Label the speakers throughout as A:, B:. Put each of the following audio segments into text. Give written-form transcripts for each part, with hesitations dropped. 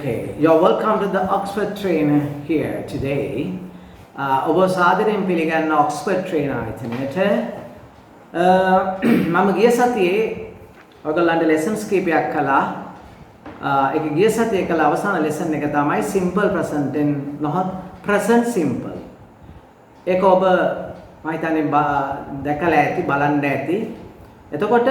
A: Okay, you're welcome to the Oxford Trainer here today. ඔබ සාදරයෙන් පිළිගන්න Oxford Trainer ආයතනයට. මම ගිය සතියේ ඔයගොල්ලන්ට lessons කීපයක් කළා. ඒක ගිය සතියේ කළ අවසාන lesson එක තමයි simple present tense not present simple. ඒක ඔබ මම හිතන්නේ දැකලා ඇති බලන්න ඇති. එතකොට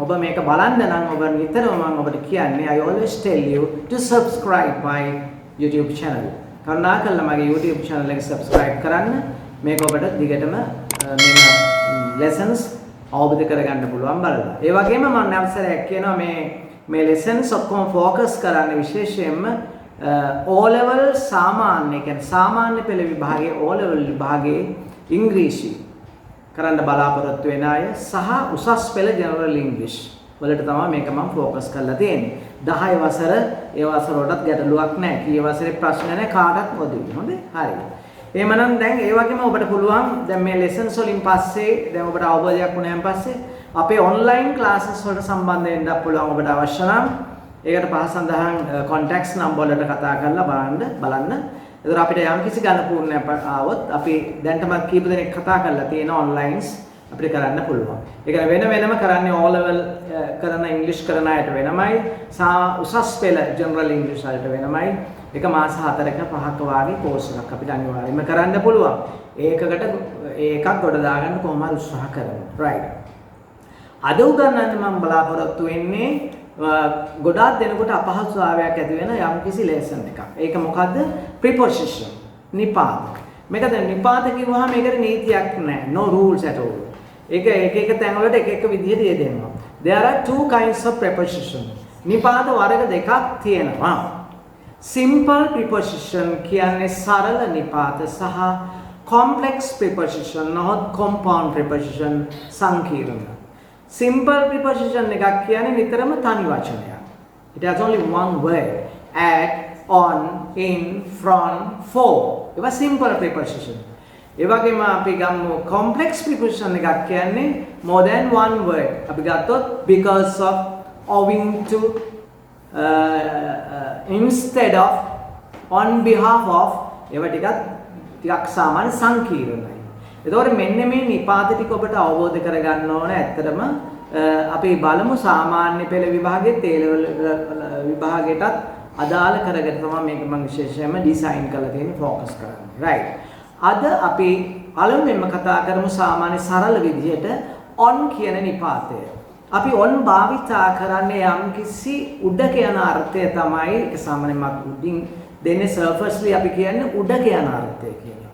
A: ඔබ මේක බලන්න නම් ඔබ නිතරම මම ඔබට කියන්නේ I always tell you to subscribe my YouTube channel. කරුණාකරලා මගේ YouTube channel එක subscribe කරන්න. මේක ඔබට දිගටම මෙන්න lessons අවබෝධ කරගන්න පුළුවන් බලලා. ඒ වගේම මම අවසරයක් කියනවා මේ lessons ඔක්කොම focus කරන්න විශේෂයෙන්ම O level සාමාන්‍ය කියන්නේ සාමාන්‍ය පෙළ විභාගයේ O level විභාගයේ ඉංග්‍රීසි කරන්න බලාපොරොත්තු වෙන අය සහ උසස් පෙළ ජෙනරල් ඉංග්‍රීසි වලට තමයි මේක මම ફોකස් කරලා තියෙන්නේ. 10 වසර ඒ වසර වලටත් ගැටලුවක් නැහැ. කී වසරේ ප්‍රශ්න නැහැ කාටවත් පොදුයි. හොඳයි. හරි. එහෙමනම් දැන් ඒ වගේම ඔබට පුළුවන් දැන් මේ lessons වලින් පස්සේ දැන් ඔබට අවබෝධයක් වුණාන් පස්සේ අපේ online classes වලට සම්බන්ධ වෙන්න පුළුවන් ඔබට අවශ්‍ය නම් ඒකට පහ සඳහන් contacts number වලට කතා කරලා බලන්න. එතකොට අපිට යම් කිසි ගණපූර්ණයක් ආවොත් අපි දැන්ටමත් කීප දෙනෙක් කතා කරලා තියෙන ඔන්ලයින්ස් අපිට කරන්න පුළුවන්. ඒක වෙනම කරන්නේ O level කරන ඉංග්‍රීසි කරන අයට වෙනමයි, උසස් පෙළ ජෙනරල් ඉංග්‍රීසි වලට වෙනමයි. ඒක මාස 4ක 5ක වාගේ කෝස් එකක් අපිට අනිවාර්යයෙන්ම කරන්න පුළුවන්. ඒකක් ගොඩ දාගන්න කොහොම හරි උත්සාහ කරමු. right. අද උගන්වන්න මම බලාපොරොත්තු වෙන්නේ ගොඩාක් දෙනකොට අපහසුතාවයක් ඇති වෙන යම්කිසි ලෙසන් එකක්. ඒක මොකද්ද? preposition. නිපාත. මේක දැන් නිපාත කිව්වහම මේකට නීතියක් නැහැ. No rules at all. ඒක එක තැන් වලට එක විදිහට යෙදෙනවා. There are two kinds of preposition. නිපාත වර්ග දෙකක් තියෙනවා. Simple preposition කියන්නේ සරල නිපාත සහ complex preposition not compound preposition සංකීර්ණ. Simple preposition එකක් කියන්නේ නිතරම තනි වචනයක්. It has only one word. At, on, in, from, for. ඒවා simple preposition. ඒ වගේම අපි ගමු complex preposition එකක් කියන්නේ more than one word. අපි ගත්තොත් because of, owing to, instead of, on behalf of ඒවා ටිකක් සාමාන්‍ය සංකීර්ණයි. එතකොට මෙන්න මේ නිපාත ටික ඔබට අවබෝධ කරගන්න ඕන. ඇත්තටම අපි බලමු සාමාන්‍ය පෙළ විභාගෙත් ඒ ලෙවල් විභාගයටත් අදාළ කරගෙන තමයි මේක මම විශේෂයෙන්ම ඩිසයින් කරලා තියෙන්නේ ෆෝකස් කරන්නේ. right. අද අපි අලුතෙන්ම කතා කරමු සාමාන්‍ය සරල විදිහට on කියන නිපාතය. අපි on භාවිතා කරන්නේ යම්කිසි උඩක යන අර්ථය තමයි සාමාන්‍යයෙන් උඩින් දෙන්නේ surfacely අපි කියන්නේ උඩක යන අර්ථය කියන එක.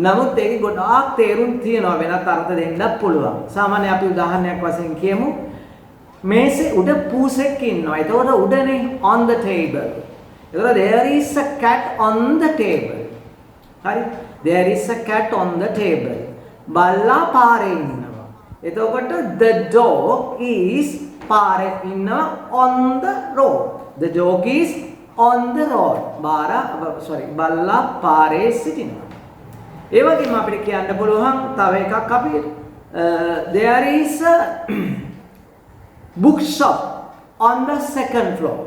A: නමුත් ඒකේ ගොඩාක් තේරුම් තියෙනවා වෙනත් අර්ථ දෙන්නත් පුළුවන්. සාමාන්‍යයෙන් අපි උදාහරණයක් වශයෙන් කියමු මේසේ උඩ පූසෙක් ඉන්නවා. ඒතකොට උඩනේ on the table. ඒතකොට there is a cat on the table. හරි? There is a cat on the table. බල්ලා පාරේ ඉන්නවා. එතකොට the dog is පාරේ ඉන්නවා on the road. The dog is on the road. බල්ලා පාරේ සිටිනවා. ඒ වගේම අපිට කියන්න පුළුවන් තව එකක් අපිට there is a bookshop on the second floor.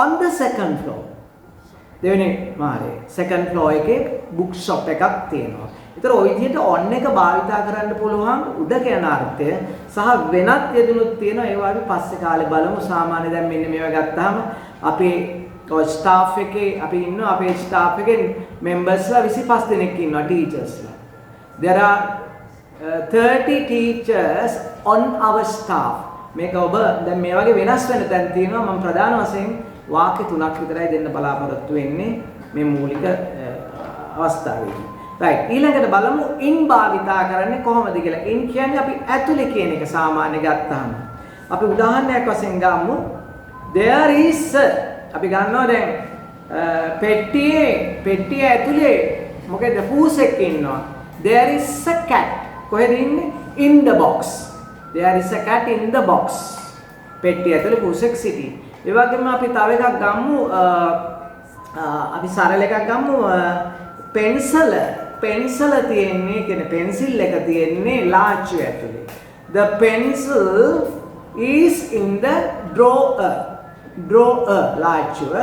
A: On the second floor. දෙවෙනි මාරේ second floor එකේ bookshop එකක් තියෙනවා. ඒතර ওই විදිහට on එක භාවිතා කරන්න පුළුවන් උඩක යන අර්ථය සහ වෙනත් යෙදුණුත් තියෙනවා. ඒවා අපි පස්සේ කාලේ බලමු. සාමාන්‍ය දැන් මෙන්න මේවා ගත්තාම අපේ ස්ටාෆ් එකේ අපි ඉන්නවා අපේ ස්ටාෆ් එකේ මෙම්බර්ස්ලා 25 දෙනෙක් ඉන්නවා ටීචර්ස්ලා. There are 30 teachers on our staff. මේක ඔබ දැන් මේ වගේ වෙනස් වෙන තැන් තියෙනවා. මම ප්‍රධාන වශයෙන් වාක්‍ය 3ක් විතරයි දෙන්න බලාපොරොත්තු වෙන්නේ මේ මූලික අවස්ථාවේදී. right. ඊළඟට බලමු in භාවිතා කරන්නේ කොහොමද කියලා. in කියන්නේ අපි ඇතුලේ කියන එක සාමාන්‍ය ගත්තාම. අපි උදාහරණයක් වශයෙන් ගමු. There is අපි ගන්නවා දැන් පෙට්ටිය ඇතුලේ මොකද පූසෙක් ඉන්නවා. There is a cat. කොහෙද ඉන්නේ? In the box. There is a cat in the box. පෙට්ටිය ඇතුලේ පූසෙක් සිටී. ඒ වගේම අපි තව එකක් ගමු අපි සරල එකක් ගමු පෙන්සල තියෙන්නේ කියන්නේ පෙන්සිල් එක තියෙන්නේ ලාච්චුව ඇතුලේ. The pencil is in the drawer. Drawer ලාච්චුව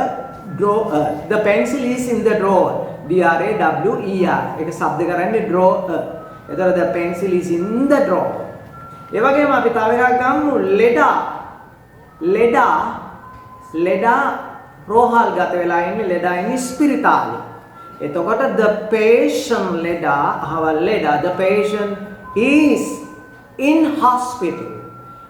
A: drawer. The pencil is in the drawer. D-R-A-W-E-R. ඒක શબ્ද කරන්නේ drawer. එතකොට the pencil is in the drawer. ඒ වගේම අපි තව එකක් ගමු ලෙඩා රෝහල් ගත වෙලා ඉන්නේ ලෙඩා ඉන්නේ ස්පිරිතාලේ. එතකොට the patient the patient is in hospital.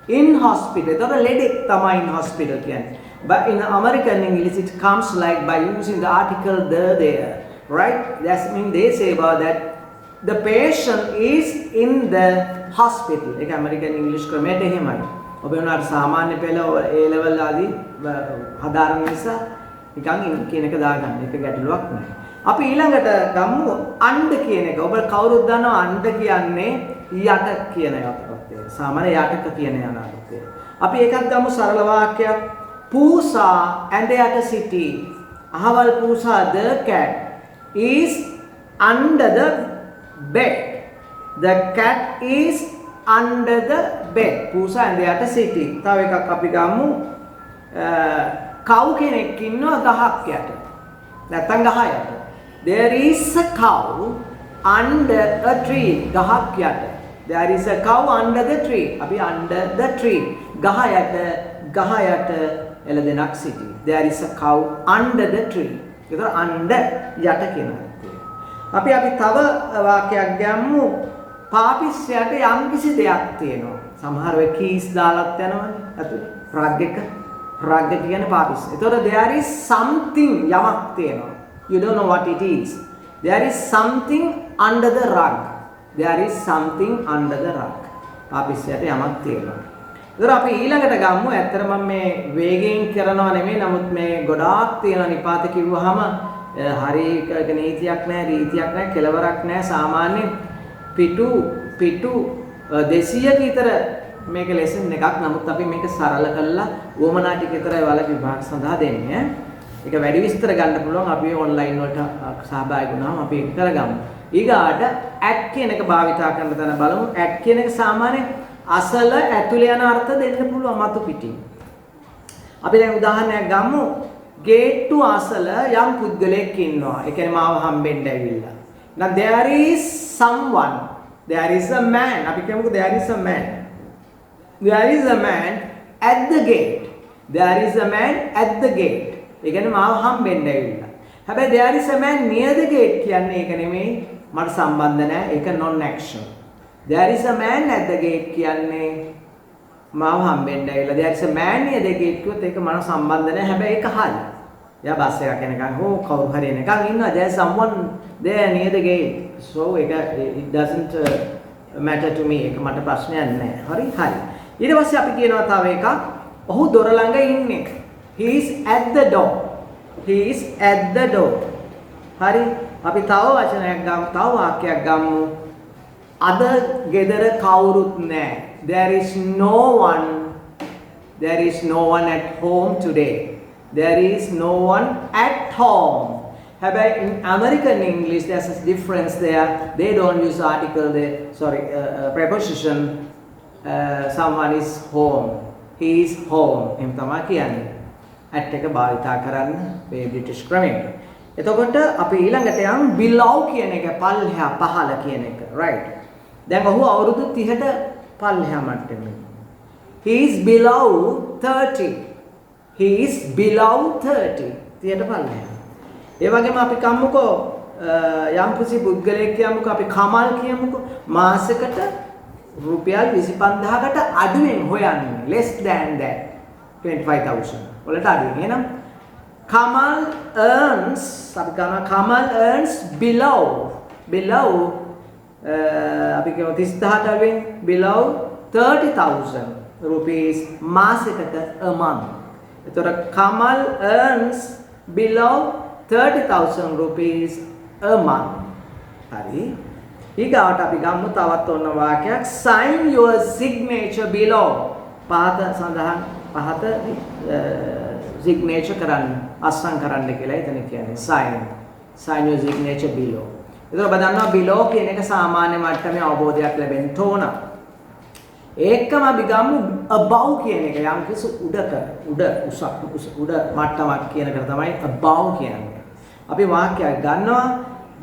A: In hospital. එතකොට ලෙඩෙක් තමයි in hospital කියන්නේ. But in American English it comes like by using the article the there. Right? That means they say about that the patient is in the hospital. ඒක American English ක්‍රමයට එහෙමයි. ඔබ උනාට සාමාන්‍ය පෙළ A level ආදී හදාරන නිසා නිකන් කියන එක දාගන්න. ඒක ගැටලුවක් නෑ. අපි ඊළඟට ගමු අණ්ඩ කියන එක. ඔබ කවුරුත් දන්නවා අණ්ඩ කියන්නේ යට කියන එකක්. සාමාන්‍ය යටක කියන අනාගතය. අපි එකක් ගමු සරල වාක්‍යයක්. Poosa and යට සිටි. අහවල් පූසා the cat is under the bed. The cat is under the bed. Poosa and යට සිටි. තව එකක් අපි ගමු cow කෙනෙක් ඉන්නවා ගහක් යට. නැත්තම් ගහ යට. There is a cow under a tree. ගහක් යට. There is a cow under the tree. අපි under the tree. ගහ යට එළදෙනක් සිටි. There is a cow under the tree. ඒතර under යට කියන අර්ථය. අපි තව වාක්‍යයක් ගමු. පාපිස් යට යම්කිසි දෙයක් තියෙනවා. සමහර වෙලාවට keys දාලත් යනවනේ. අතුලේ රග් එක. රග් කියන්නේ පාපිස්. ඒතර there is something යමක් තියෙනවා. You don't know what it is. There is something under the rug. There is something under the rug. පාපිස් යට යමක් තියෙනවා. ඒතර අපි ඊළඟට ගමු. ඇත්තට මම මේ වේගයෙන් කරනවා නෙමෙයි. නමුත් මේ ගොඩාක් තියෙන නිපාත කිව්වහම හරි එක නීතියක් නැහැ, රීතියක් නැහැ, කෙලවරක් නැහැ. සාමාන්‍ය පිටු 200ක විතර මේක ලෙසන් එකක්. නමුත් අපි මේක සරල කරලා වොමනා ටික විතරයි වල විභාග සඳහා දෙන්නේ. ඒක වැඩි විස්තර ගන්න පුළුවන් අපි ඔන්ලයින් වලට සහභාගී වුණාම අපි ඒක කරගමු. ඊගාට at කියන එක භාවිතා කරන තැන බලමු. at කියන එක සාමාන්‍ය අසල ඇතුළේ යන අර්ථ දෙන්න පුළුවන් මතු පිටින්. අපි දැන් උදාහරණයක් ගමු. ගේට්ටු අසල යම් පුද්ගලයෙක් ඉන්නවා. ඒ කියන්නේ මාව හම්බෙන්න ඇවිල්ලා. Now there is someone. There is a man. අපි කියමුකෝ there is a man. There is a man at the gate. There is a man at the gate. ඒ කියන්නේ මාව හම්බෙන්න ඇවිල්ලා. හැබැයි there is a man near the gate කියන්නේ ඒක නෙමෙයි. මට සම්බන්ධ නැහැ. ඒක non action. There is a man at the gate කියන්නේ මාව හම්බෙන්න ඇවිල්ලා. There is a man near the gate කිව්වොත් ඒක මට සම්බන්ධ නැහැ. හැබැයි ඒක හරි. යා බස් එකක් යනකම් හෝ කවුරු හරි එනකම් ඉන්නවා. There is someone there near the gate. So ඒක it doesn't matter to me. ඒක මට ප්‍රශ්නයක් නැහැ. හරි. ඊට පස්සේ අපි කියනවා තව එකක්. ඔහු දොර ළඟ ඉන්නේ. He is at the door. He is at the door. හරි. අපි තව වචනයක් ගමු. තව වාක්‍යයක් ගමු. අද ගෙදර කවුරුත් නැහැ. There is no one at home today. There is no one at home. However, in American English, there's a difference there. They don't use article there. Preposition. Someone is home. He is home. එම් තමයි කියන්නේ. at එක භාවිතා කරන්න මේ British ක්‍රමයට. එතකොට අපි ඊළඟට යමු below කියන එක පල්ලෙහා පහළ කියන එක. right. දැන් ඔහු අවුරුදු 30ට පල්ලෙහා මට්ටමේ. He is below 30. He is below 30. 30ට පල්ලෙහා. ඒ වගේම අපි කම්මුකෝ යම් කිසි පුද්ගලයෙක් කියමුකෝ අපි කමල් කියමුකෝ මාසෙකට රුපියල් 25000කට අඩුවෙන් හොයන්නේ less than that 25000 වලට අඩුවෙන්. එහෙනම් Kamal earns අපි කරනවා Kamal earns below අපි කියමු 30000ට අඩුවෙන් below 30000 rupees මාසෙකට a month. එතකොට Kamal earns below 30000 rupees a month. හරි. ඊගාවට අපි ගමු තවත් ඔන්න වාක්‍යයක් sign your signature below. පහත signature කරන්න අස්සම් කරන්න කියලා එතන කියන්නේ sign your signature below. ඒතර බදන්නවා below කියන එක සාමාන්‍ය මට්ටමේ අවබෝධයක් ලැබෙන්න ඕන. ඒකම අපි ගමු above කියන එක. යම් කිසි උඩක උඩ උඩ මට්ටමක් කියන එක තමයි above කියන්නේ. අපි වාක්‍යයක් ගන්නවා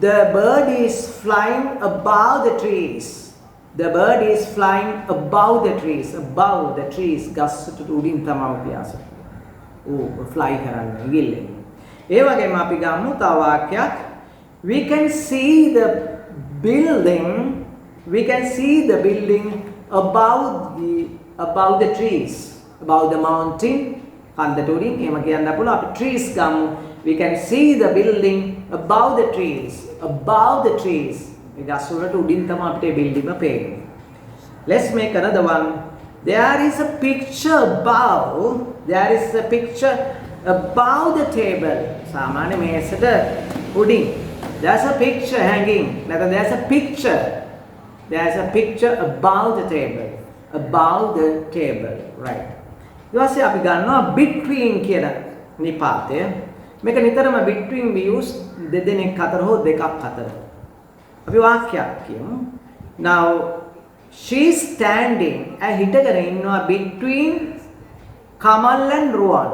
A: the bird is flying above the trees. The bird is flying above the trees. Above the trees. ගස්ට උඩින් තමයි පියාස. fly කරන්නේ ඉගිල්ලේ. ඒ වගේම අපි ගමු තව වාක්‍යයක්. We can see the building. We can see the building above the trees. Above the mountain. කන්දට උඩින් එහෙම කියන්න පුළුවන්. අපි trees ගමු. We can see the building above the trees. Above the trees. ඒ ගස් වලට උඩින් තමයි අපිට building එක පේන්නේ. Let's make another one. There is a picture above. There is a picture above the table. සාමාන්‍ය මේසෙට උඩින්. There's a picture hanging. නැත්නම් there's a picture. There's a picture above the table. Above the table. Right. ඊට පස්සේ අපි ගන්නවා between කියන නිපාතය. මේක නිතරම between we use දෙදෙනෙක් අතර හෝ දෙකක් අතර. අපි වාක්‍යයක් කියමු. Now she is standing හිටගෙන ඉන්නවා between Kamal and Ruwan.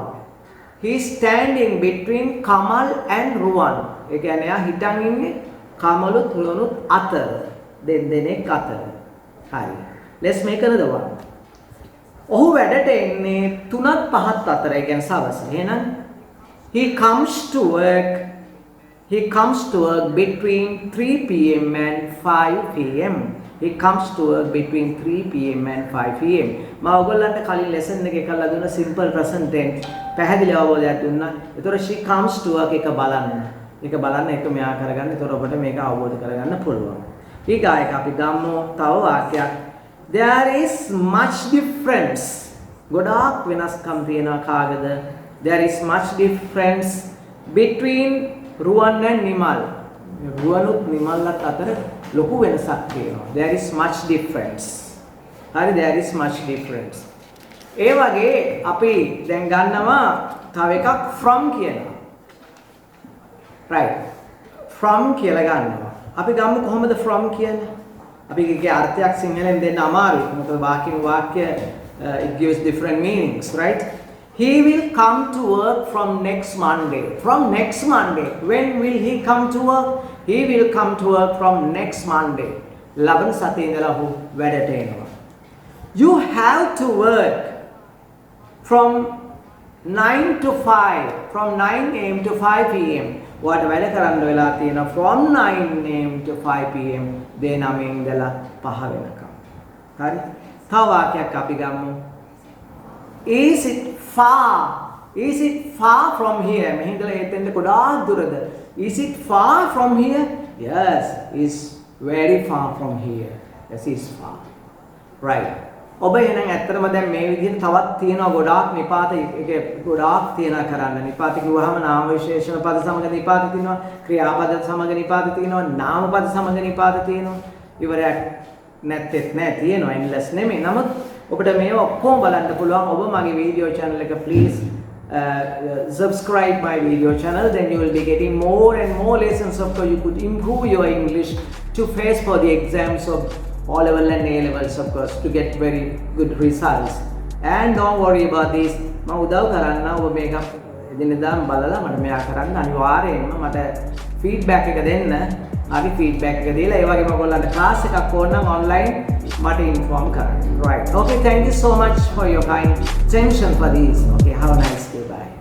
A: He is standing between Kamal and Ruwan. ඒ කියන්නේ එයා හිටන් ඉන්නේ කමලුත් රුවනුත් අතර. දෙන්නෙක් අතර. හරි. Let's make another one. ඔහු වැඩට එන්නේ 3ත් 5ත් අතර. ඒ කියන්නේ සවස. එහෙනම් he comes to work between 3 p.m. and 5 p.m. He comes to work between 3 p.m. and 5 p.m. මම ඔයගොල්ලන්ට කලින් lesson එකේ කරලා දුන්න simple present tense පැහැදිලි අවබෝධයක් දුන්නා. ඒතර she comes to work එක බලන්න. ඒක බලන්න එක මෙයා කරගන්න. ඒතර ඔබට මේක අවබෝධ කරගන්න පුළුවන්. ඊගායක අපි ගමු තව වාක්‍යයක්. There is much difference. ගොඩාක් වෙනස්කම් තියෙනවා කාගේද? There is much difference between Ruwan and Nimal. රුවනුත් නිමල්ලත් අතර ලොකු වෙනසක් තියෙනවා. There is much difference. හරි there is much difference. ඒ වගේ අපි දැන් ගන්නවා තව එකක් from කියනවා. Right. From කියලා ගන්නවා. අපි ගමු කොහොමද from කියන්නේ? අපි ඒකේ අර්ථයක් සිංහලෙන් දෙන්න අමාරුයි. මොකද වාක්‍ය it gives different meanings, right? He will come to work from next Monday. From next Monday. When will he come to work? He will come to work from next Monday. ලබන සතියේ ඉඳලා ඔහු වැඩට එනවා. You have to work from 9 to 5. From 9 a.m. to 5 p.m. ඔයාලට වැඩ කරන්න වෙලා තියෙනවා from 9 a.m. to 5 p.m. දේ 9 ඉඳලා 5 වෙනකම්. හරි? තව වාක්‍යයක් අපි ගමු. Is it far? Is it far from here? මෙහිඳලා එතෙන්ද ගොඩාක් දුරද? Is it far from here? Yes, it's very far from here. Yes, it's far. Right. ඔබ එහෙනම් ඇත්තටම දැන් මේ විදිහට තවත් තියෙනවා ගොඩාක් නිපාත ඒකේ ගොඩාක් තියෙනවා කරන්න. නිපාත කිව්වහම නාම විශේෂණ පද සමග නිපාත තියෙනවා, ක්‍රියාපද සමග නිපාත තියෙනවා, නාම පද සමග නිපාත තියෙනවා. ඉවරයක් නැත්තේත් නෑ තියෙනවා endless නෙමෙයි. නමුත් ඔබට මේව ඔක්කොම බලන්න පුළුවන්. ඔබ මගේ වීඩියෝ channel එක please subscribe my video channel, then you will be getting more and more lessons of how you could improve your English to face for the exams of O level and A levels, of course, to get very good results. And don't worry about this. මම උදව් කරන්න ඔබ මේක එදිනෙදාම බලලා මට මෙයා කරන්න අනිවාර්යයෙන්ම මට feedback එක දෙන්න. හරි feedback එක දීලා ඒ වගේම ඔයගොල්ලන්ට class එකක් ඕන නම් online මට inform කරන්න. Right. Okay, thank you so much for your kind attention for this. Okay, have a nice day. Bye.